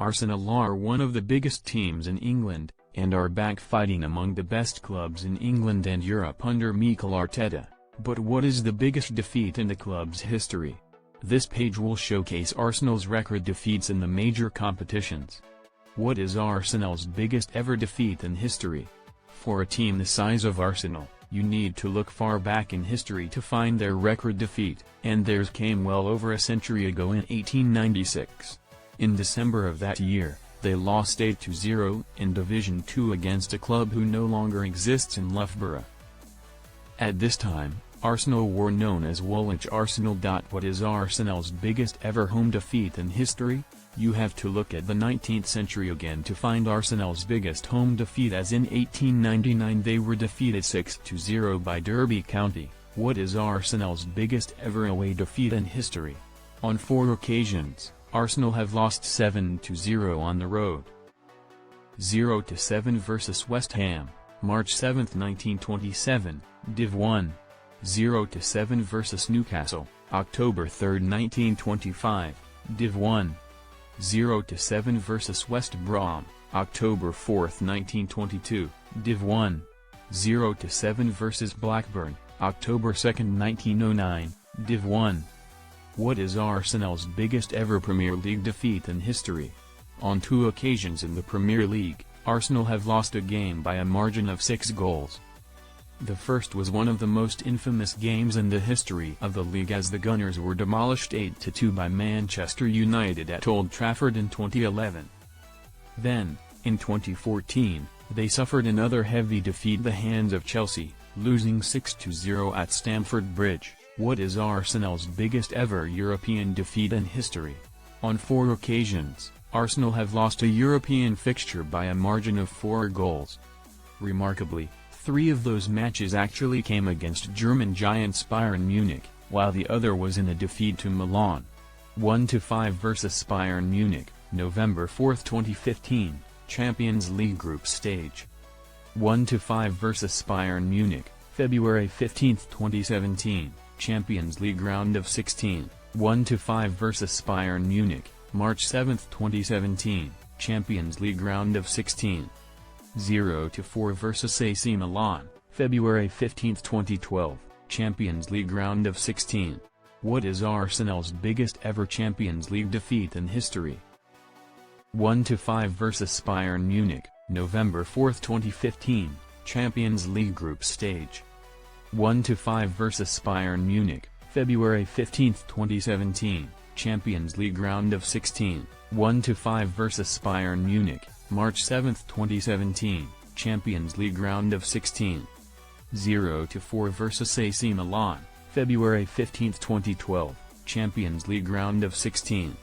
Arsenal are one of the biggest teams in England, and are back fighting among the best clubs in England and Europe under Mikel Arteta. But what is the biggest defeat in the club's history? This page will showcase Arsenal's record defeats in the major competitions. What is Arsenal's biggest ever defeat in history? For a team the size of Arsenal, you need to look far back in history to find their record defeat, and theirs came well over a century ago in 1896. In December of that year, they lost 8-0 in Division 2 against a club who no longer exists in Loughborough. At this time, Arsenal were known as Woolwich Arsenal. What is Arsenal's biggest ever home defeat in history? You have to look at the 19th century again to find Arsenal's biggest home defeat, as in 1899 they were defeated 6-0 by Derby County. What is Arsenal's biggest ever away defeat in history? On 4 occasions, Arsenal have lost 7-0 on the road. 0-7 vs West Ham, March 7, 1927, Div 1. 0-7 vs Newcastle, October 3, 1925, Div 1. 0-7 vs West Brom, October 4, 1922, Div 1. 0-7 vs Blackburn, October 2, 1909, Div 1. What is Arsenal's biggest ever Premier League defeat in history? On 2 occasions in the Premier League, Arsenal have lost a game by a margin of 6 goals. The first was one of the most infamous games in the history of the league, as the Gunners were demolished 8-2 by Manchester United at Old Trafford in 2011. Then, in 2014, they suffered another heavy defeat at the hands of Chelsea, losing 6-0 at Stamford Bridge. What is Arsenal's biggest ever European defeat in history? On 4 occasions, Arsenal have lost a European fixture by a margin of 4 goals. Remarkably, 3 of those matches actually came against German giants Bayern Munich, while the other was in a defeat to Milan. 1-5 vs Bayern Munich, November 4, 2015, Champions League group stage. 1-5 vs Bayern Munich, February 15, 2017, Champions League round of 16. 1-5 vs Bayern Munich, March 7, 2017, Champions League round of 16. 0-4 vs AC Milan, February 15, 2012, Champions League round of 16. What is Arsenal's biggest ever Champions League defeat in history? 1-5 vs Bayern Munich, November 4, 2015, Champions League group stage. 1-5 vs Bayern Munich, February 15, 2017, Champions League round of 16. 1-5 vs Bayern Munich, March 7, 2017, Champions League round of 16. 0-4 vs AC Milan, February 15, 2012, Champions League round of 16.